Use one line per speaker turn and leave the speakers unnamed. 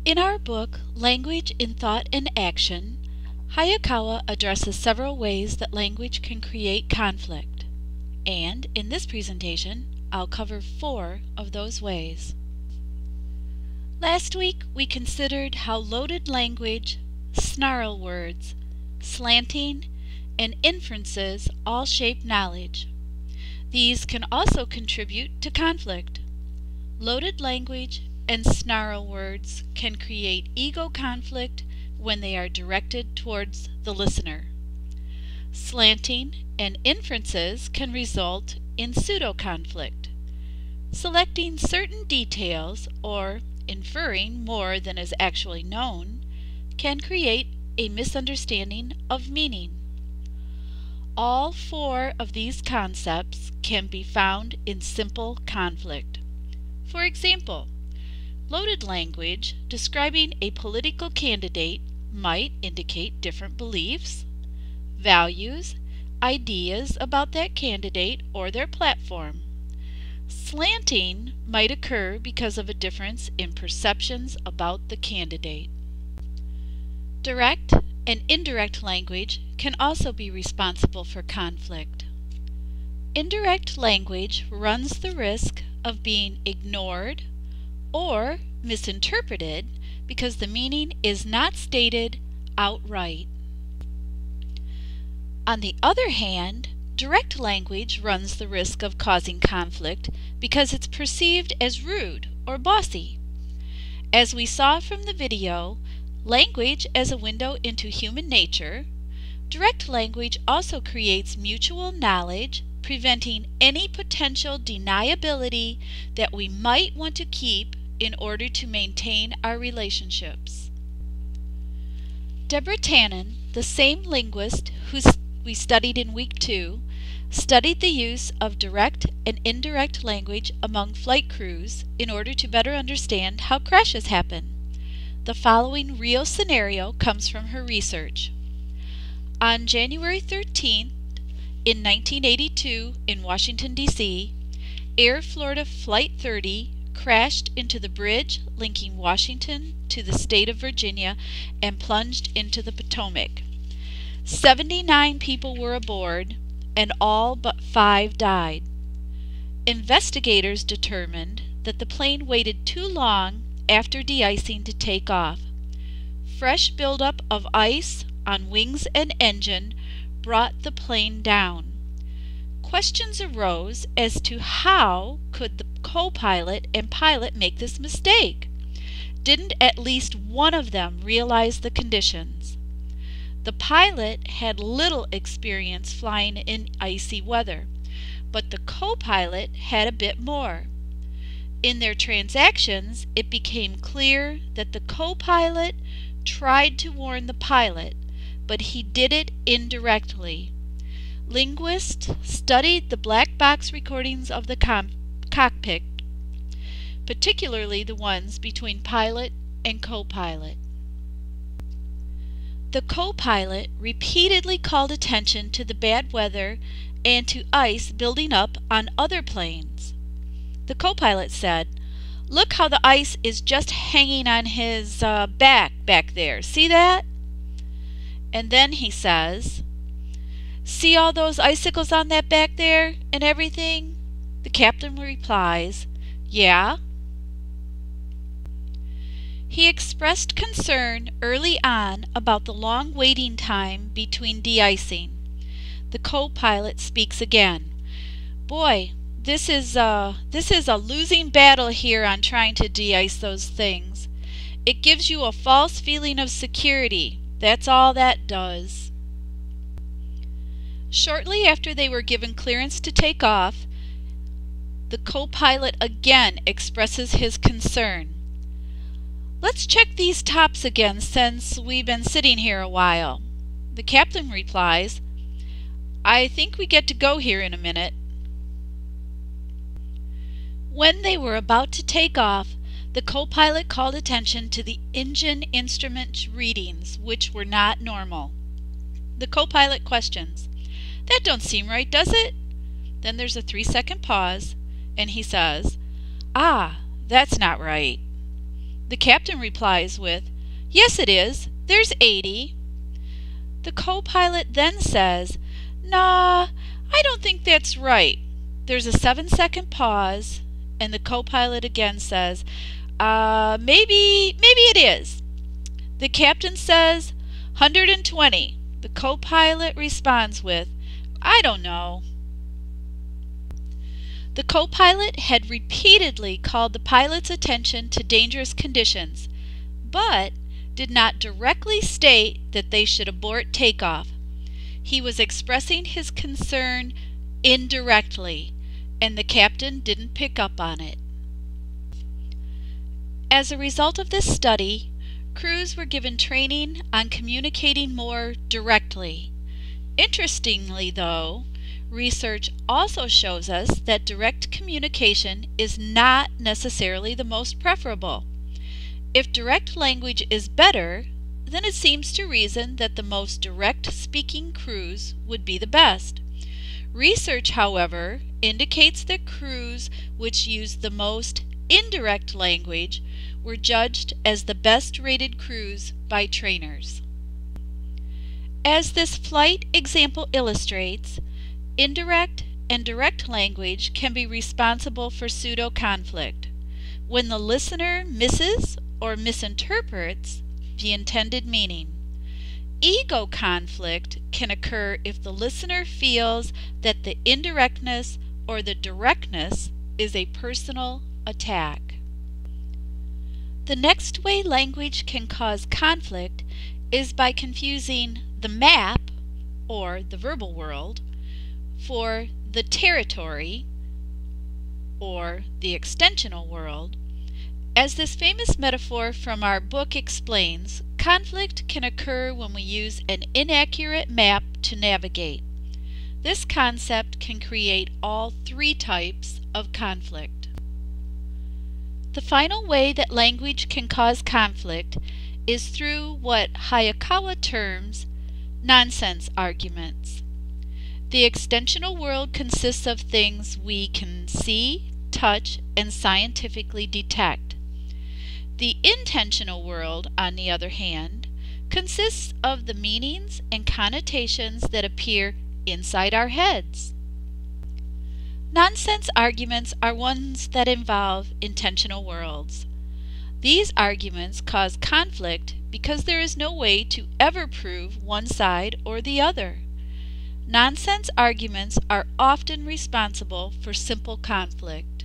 In our book, Language in Thought and Action, Hayakawa addresses several ways that language can create conflict. And in this presentation, I'll cover 4 of those ways. Last week, we considered how loaded language, snarl words, slanting, and inferences all shape knowledge. These can also contribute to conflict. Loaded language and snarl words can create ego conflict when they are directed towards the listener. Slanting and inferences can result in pseudo-conflict. Selecting certain details or inferring more than is actually known can create a misunderstanding of meaning. All 4 of these concepts can be found in simple conflict. For example, loaded language describing a political candidate might indicate different beliefs, values, ideas about that candidate or their platform. Slanting might occur because of a difference in perceptions about the candidate. Direct and indirect language can also be responsible for conflict. Indirect language runs the risk of being ignored or misinterpreted because the meaning is not stated outright. On the other hand, direct language runs the risk of causing conflict because it's perceived as rude or bossy. As we saw from the video, Language as a Window into Human Nature, direct language also creates mutual knowledge, preventing any potential deniability that we might want to keep in order to maintain our relationships. Deborah Tannen, the same linguist who we studied in Week 2, studied the use of direct and indirect language among flight crews in order to better understand how crashes happen. The following real scenario comes from her research. On January 13th, in 1982 in Washington, D.C., Air Florida Flight 30 crashed into the bridge linking Washington to the state of Virginia and plunged into the Potomac. 79 people were aboard, and all but 5 died. Investigators determined that the plane waited too long after de-icing to take off. Fresh buildup of ice on wings and engine brought the plane down. Questions arose as to how could the co-pilot and pilot make this mistake? Didn't at least one of them realize the conditions? The pilot had little experience flying in icy weather, but the co-pilot had a bit more. In their transactions, it became clear that the co-pilot tried to warn the pilot, but he did it indirectly. Linguists studied the black box recordings of the cockpit, particularly the ones between pilot and co-pilot. The co-pilot repeatedly called attention to the bad weather and to ice building up on other planes. The co-pilot said, "Look how the ice is just hanging on his back there. See that?" And then he says, "See all those icicles on that back there and everything?" The captain replies, "Yeah." He expressed concern early on about the long waiting time between de-icing. The co-pilot speaks again. "Boy, this is a losing battle here on trying to de-ice those things. It gives you a false feeling of security. That's all that does." Shortly after they were given clearance to take off, the co-pilot again expresses his concern. "Let's check these tops again since we've been sitting here a while." The captain replies, "I think we get to go here in a minute." When they were about to take off, the co-pilot called attention to the engine instrument readings, which were not normal. The co-pilot questions, "That don't seem right, does it?" Then there's a 3-second pause, and he says, "Ah, that's not right." The captain replies with, "Yes, it is. There's 80. The co-pilot then says, "Nah, I don't think that's right." There's a 7-second pause, and the co-pilot again says, maybe it is." The captain says, "120. The co-pilot responds with, "I don't know." The co-pilot had repeatedly called the pilot's attention to dangerous conditions, but did not directly state that they should abort takeoff. He was expressing his concern indirectly, and the captain didn't pick up on it. As a result of this study, crews were given training on communicating more directly. Interestingly, though, research also shows us that direct communication is not necessarily the most preferable. If direct language is better, then it seems to reason that the most direct speaking crews would be the best. Research, however, indicates that crews which used the most indirect language were judged as the best rated crews by trainers. As this flight example illustrates, indirect and direct language can be responsible for pseudo-conflict when the listener misses or misinterprets the intended meaning. Ego conflict can occur if the listener feels that the indirectness or the directness is a personal attack. The next way language can cause conflict is by confusing the map, or the verbal world, for the territory, or the extensional world. As this famous metaphor from our book explains, conflict can occur when we use an inaccurate map to navigate. This concept can create all three types of conflict. The final way that language can cause conflict is through what Hayakawa terms nonsense arguments. The extensional world consists of things we can see, touch, and scientifically detect. The intentional world, on the other hand, consists of the meanings and connotations that appear inside our heads. Nonsense arguments are ones that involve intentional worlds. These arguments cause conflict because there is no way to ever prove one side or the other. Nonsense arguments are often responsible for simple conflict.